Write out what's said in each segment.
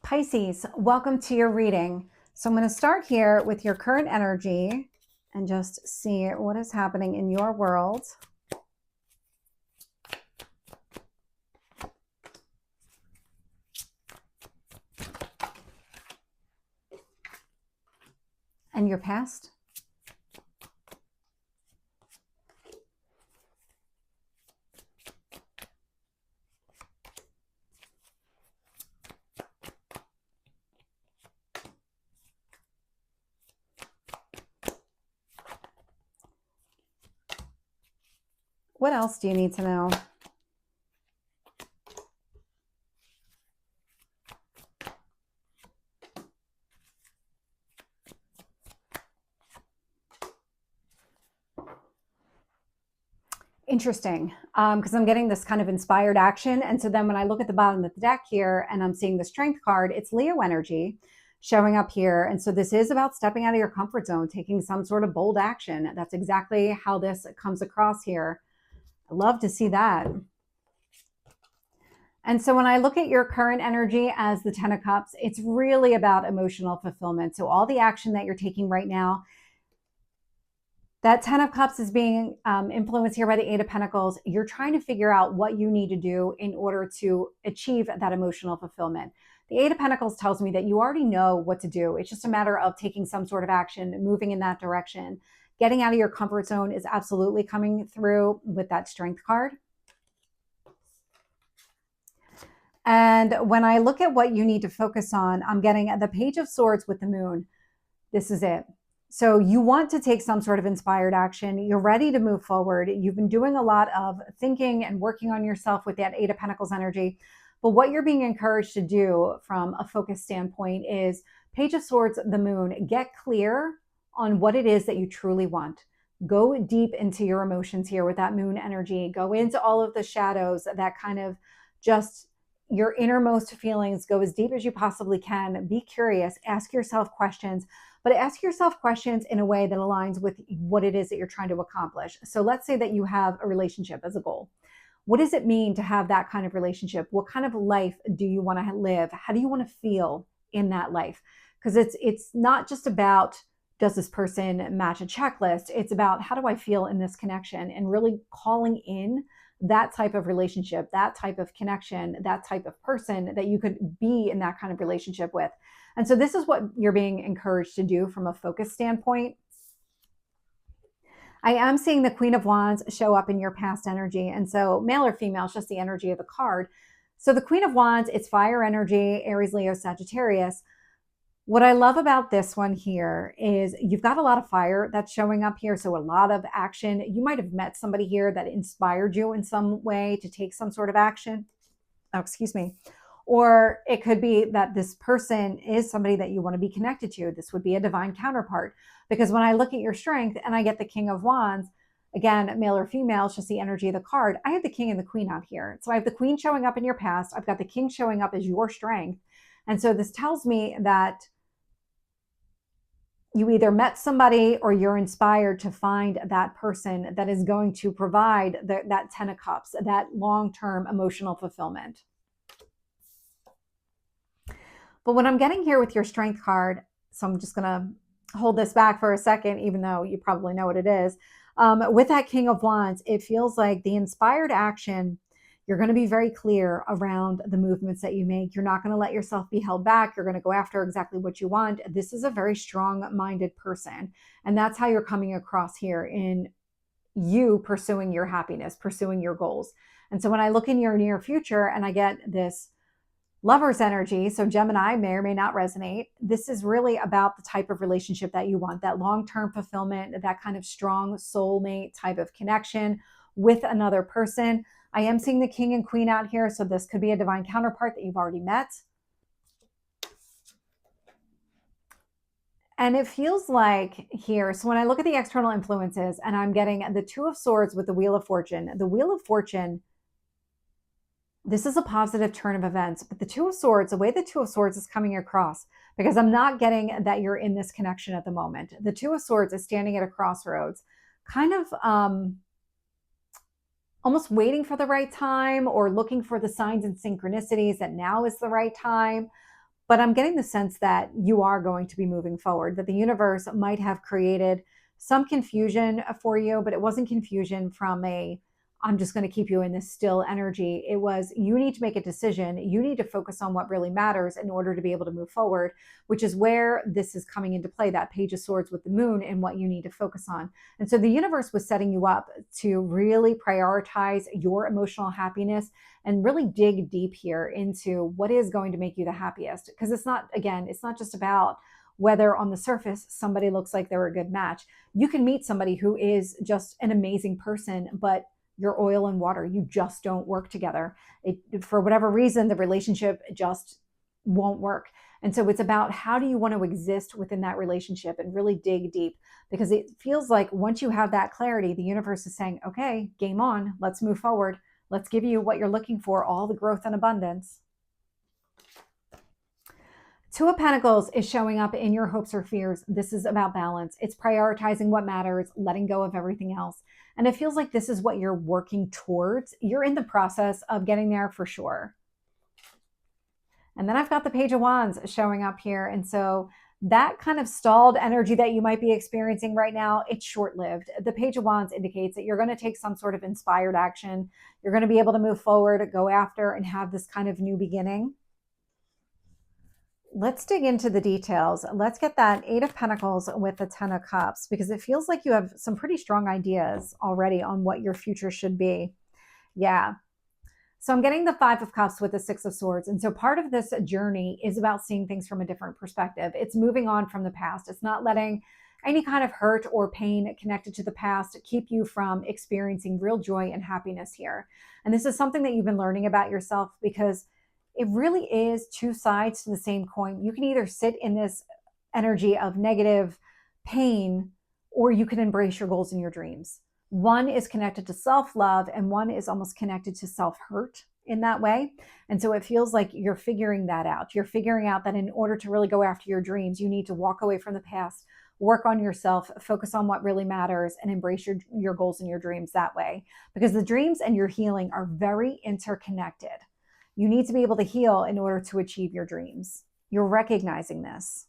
Pisces, welcome to your reading. So I'm going to start here with your current energy and just see what is happening in your world. And your past. What else do you need to know? Interesting, because I'm getting this kind of inspired action. And so then when I look at the bottom of the deck here and I'm seeing the Strength card, it's Leo energy showing up here. And so this is about stepping out of your comfort zone, taking some sort of bold action. That's exactly how this comes across here. I love to see that. And so when I look at your current energy as the Ten of Cups, it's really about emotional fulfillment. So all the action that you're taking right now, that Ten of Cups is being influenced here by the Eight of Pentacles. You're trying to figure out what you need to do in order to achieve that emotional fulfillment. The Eight of Pentacles tells me that you already know what to do. It's just a matter of taking some sort of action, moving in that direction. Getting out of your comfort zone is absolutely coming through with that Strength card. And when I look at what you need to focus on, I'm getting the Page of Swords with the Moon. This is it. So you want to take some sort of inspired action. You're ready to move forward. You've been doing a lot of thinking and working on yourself with that Eight of Pentacles energy. But what you're being encouraged to do from a focus standpoint is Page of Swords, the Moon. Get clear on what it is that you truly want. Go deep into your emotions here with that Moon energy. Go into all of the shadows, that kind of just your innermost feelings. Go as deep as you possibly can. Be curious. Ask yourself questions, but ask yourself questions in a way that aligns with what it is that you're trying to accomplish. So let's say that you have a relationship as a goal. What does it mean to have that kind of relationship? What kind of life do you want to live? How do you want to feel in that life? Because it's not just about, does this person match a checklist? It's about, how do I feel in this connection? And really calling in that type of relationship, that type of connection, that type of person that you could be in that kind of relationship with. And so this is what you're being encouraged to do from a focus standpoint. I am seeing the Queen of Wands show up in your past energy. And so male or female, it's just the energy of the card. So the Queen of Wands, it's fire energy, Aries, Leo, Sagittarius. What I love about this one here is you've got a lot of fire that's showing up here. So a lot of action. You might have met somebody here that inspired you in some way to take some sort of action. Oh, excuse me. Or it could be that this person is somebody that you want to be connected to. This would be a divine counterpart. Because when I look at your strength and I get the King of Wands, again, male or female, it's just the energy of the card. I have the King and the Queen out here. So I have the Queen showing up in your past. I've got the King showing up as your strength. And so this tells me that you either met somebody or you're inspired to find that person that is going to provide that Ten of Cups, that long-term emotional fulfillment. But what I'm getting here with your Strength card, so I'm just going to hold this back for a second, even though you probably know what it is. With that King of Wands, it feels like the inspired action, you're going to be very clear around the movements that you make. You're not going to let yourself be held back. You're going to go after exactly what you want. This is a very strong-minded person. And that's how you're coming across here in you pursuing your happiness, pursuing your goals. And so when I look in your near future and I get this Lover's energy, so Gemini may or may not resonate, this is really about the type of relationship that you want, that long-term fulfillment, that kind of strong soulmate type of connection with another person. I am seeing the King and Queen out here, so this could be a divine counterpart that you've already met. And it feels like here, so when I look at the external influences and I'm getting the Two of Swords with the Wheel of Fortune, the Wheel of Fortune, this is a positive turn of events, but the Two of Swords, the way the Two of Swords is coming across, because I'm not getting that you're in this connection at the moment. The Two of Swords is standing at a crossroads, kind of almost waiting for the right time or looking for the signs and synchronicities that now is the right time. But I'm getting the sense that you are going to be moving forward, that the universe might have created some confusion for you, but it wasn't confusion from a, I'm just going to keep you in this still energy. It was, you need to make a decision. You need to focus on what really matters in order to be able to move forward, which is where this is coming into play, that Page of Swords with the moon and what you need to focus on. And so the universe was setting you up to really prioritize your emotional happiness and really dig deep here into what is going to make you the happiest. Because it's not, again, it's not just about whether on the surface somebody looks like they're a good match. You can meet somebody who is just an amazing person, but you're oil and water. You just don't work together. For whatever reason, the relationship just won't work. And so it's about, how do you want to exist within that relationship, and really dig deep, because it feels like once you have that clarity, the universe is saying, okay, game on, let's move forward. Let's give you what you're looking for, all the growth and abundance. Two of Pentacles is showing up in your hopes or fears. This is about balance. It's prioritizing what matters, letting go of everything else. And it feels like this is what you're working towards. You're in the process of getting there for sure. And then I've got the Page of Wands showing up here. And so that kind of stalled energy that you might be experiencing right now, it's short-lived. The Page of Wands indicates that you're going to take some sort of inspired action. You're going to be able to move forward, go after, and have this kind of new beginning. Let's dig into the details. Let's get that Eight of Pentacles with the Ten of Cups, because it feels like you have some pretty strong ideas already on what your future should be. Yeah. So I'm getting the Five of Cups with the Six of Swords. And so part of this journey is about seeing things from a different perspective. It's moving on from the past. It's not letting any kind of hurt or pain connected to the past keep you from experiencing real joy and happiness here. And this is something that you've been learning about yourself, because it really is two sides to the same coin. You can either sit in this energy of negative pain, or you can embrace your goals and your dreams. One is connected to self-love, and one is almost connected to self-hurt in that way. And so it feels like you're figuring that out. You're figuring out that in order to really go after your dreams, you need to walk away from the past, work on yourself, focus on what really matters, and embrace your goals and your dreams that way. Because the dreams and your healing are very interconnected. You need to be able to heal in order to achieve your dreams. You're recognizing this.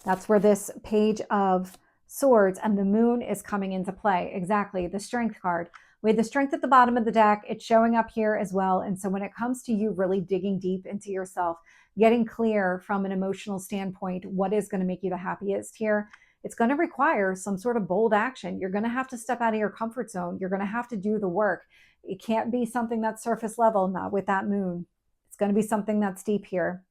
That's where this Page of Swords and the Moon is coming into play. Exactly, the Strength card. We had the Strength at the bottom of the deck. It's showing up here as well. And so when it comes to you really digging deep into yourself, getting clear from an emotional standpoint, what is going to make you the happiest here, it's going to require some sort of bold action. You're going to have to step out of your comfort zone. You're going to have to do the work. It can't be something that's surface level, not with that moon. It's going to be something that's deep here,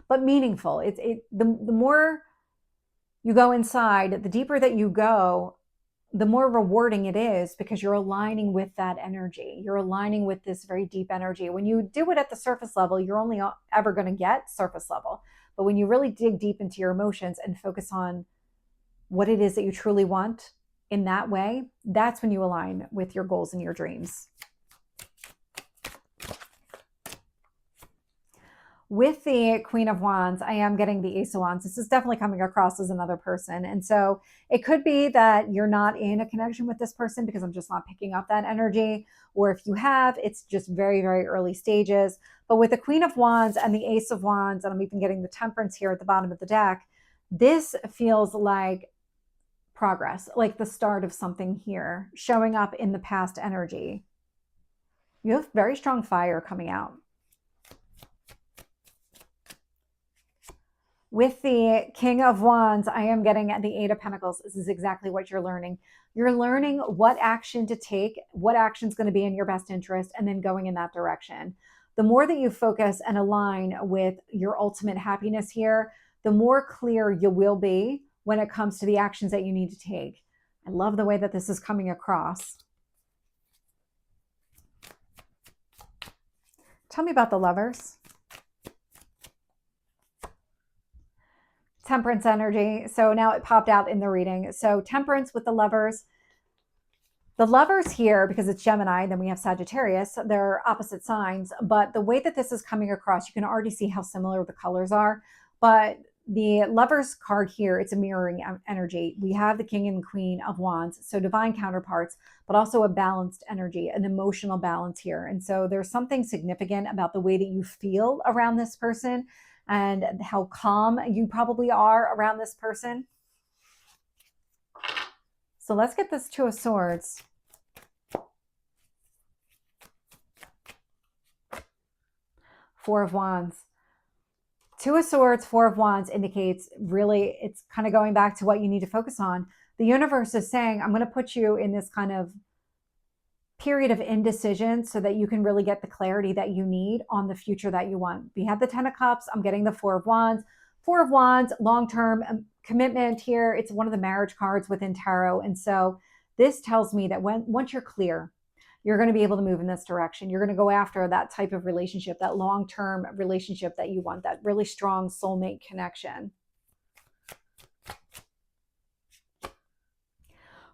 but meaningful. The more you go inside, the deeper that you go, the more rewarding it is, because you're aligning with that energy. You're aligning with this very deep energy. When you do it at the surface level, you're only ever going to get surface level. But when you really dig deep into your emotions and focus on what it is that you truly want in that way, that's when you align with your goals and your dreams. With the Queen of Wands, I am getting the Ace of Wands. This is definitely coming across as another person. And so it could be that you're not in a connection with this person, because I'm just not picking up that energy. Or if you have, it's just very, very early stages. But with the Queen of Wands and the Ace of Wands, and I'm even getting the Temperance here at the bottom of the deck, this feels like progress, like the start of something here, showing up in the past energy. You have very strong fire coming out. With the King of Wands, I am getting the Eight of Pentacles. This is exactly what you're learning. You're learning what action to take, what action is going to be in your best interest, and then going in that direction. The more that you focus and align with your ultimate happiness here, the more clear you will be when it comes to the actions that you need to take. I love the way that this is coming across. Tell me about the Lovers. Temperance energy. So now it popped out in the reading. So Temperance with the Lovers. The Lovers here, because it's Gemini, then we have Sagittarius, they're opposite signs. But the way that this is coming across, you can already see how similar the colors are. But the Lovers card here, it's a mirroring energy. We have the King and Queen of Wands, so divine counterparts, but also a balanced energy, an emotional balance here. And so there's something significant about the way that you feel around this person. and how calm you probably are around this person. So let's get this Two of Swords. Four of Wands. Two of Swords, Four of Wands indicates really it's kind of going back to what you need to focus on. The universe is saying, I'm going to put you in this kind of period of indecision so that you can really get the clarity that you need on the future that you want. We have the Ten of Cups. I'm getting the Four of Wands. Four of Wands, long-term commitment here. It's one of the marriage cards within tarot. And so this tells me that once you're clear, you're going to be able to move in this direction. You're going to go after that type of relationship, that long-term relationship that you want, that really strong soulmate connection.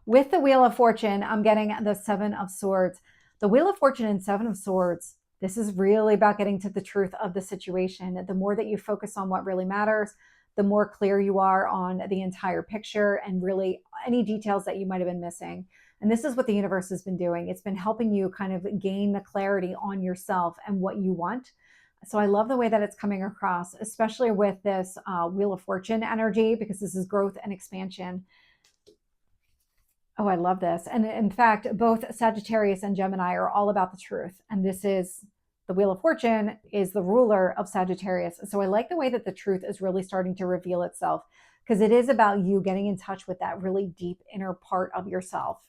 With the Wheel of Fortune, I'm getting the Seven of Swords. The Wheel of Fortune and Seven of Swords, this is really about getting to the truth of the situation. The more that you focus on what really matters, the more clear you are on the entire picture and really any details that you might have been missing. And this is what the universe has been doing. It's been helping you kind of gain the clarity on yourself and what you want. So I love the way that it's coming across, especially with this Wheel of Fortune energy, because this is growth and expansion. Oh, I love this. And in fact, both Sagittarius and Gemini are all about the truth. And this is the Wheel of Fortune is the ruler of Sagittarius. So I like the way that the truth is really starting to reveal itself, because it is about you getting in touch with that really deep inner part of yourself.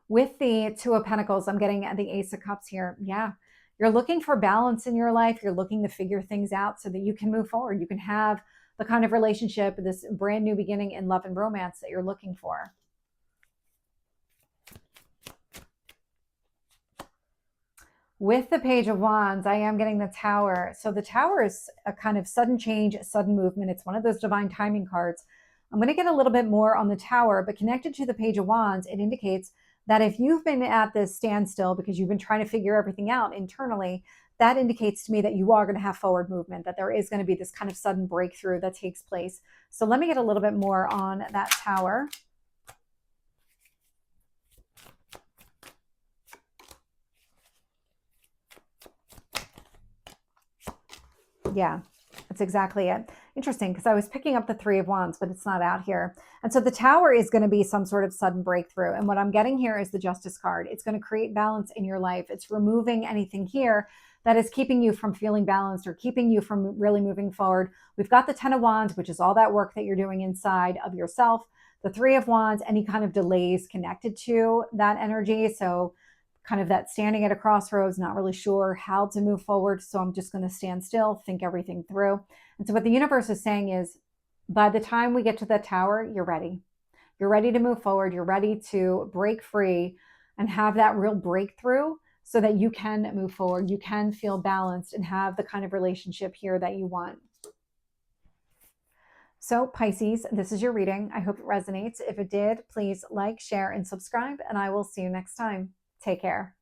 With the Two of Pentacles, I'm getting the Ace of Cups here. Yeah, you're looking for balance in your life. You're looking to figure things out so that you can move forward. You can have the kind of relationship, this brand new beginning in love and romance that you're looking for. With the Page of Wands, I am getting the Tower. So the Tower is a kind of sudden change, sudden movement. It's one of those divine timing cards. I'm going to get a little bit more on the Tower, but connected to the Page of Wands, it indicates that if you've been at this standstill because you've been trying to figure everything out internally, that indicates to me that you are going to have forward movement, that there is going to be this kind of sudden breakthrough that takes place. So let me get a little bit more on that Tower. Yeah, that's exactly it. Interesting, because I was picking up the Three of Wands, but it's not out here. And so the Tower is going to be some sort of sudden breakthrough. And what I'm getting here is the Justice card. It's going to create balance in your life. It's removing anything here that is keeping you from feeling balanced or keeping you from really moving forward. We've got the Ten of Wands, which is all that work that you're doing inside of yourself. The Three of Wands, any kind of delays connected to that energy. So kind of that standing at a crossroads, not really sure how to move forward. So I'm just going to stand still, think everything through. And so what the universe is saying is, by the time we get to the Tower, you're ready. You're ready to move forward. You're ready to break free and have that real breakthrough so that you can move forward. You can feel balanced and have the kind of relationship here that you want. So Pisces, this is your reading. I hope it resonates. If it did, please like, share, and subscribe, and I will see you next time. Take care.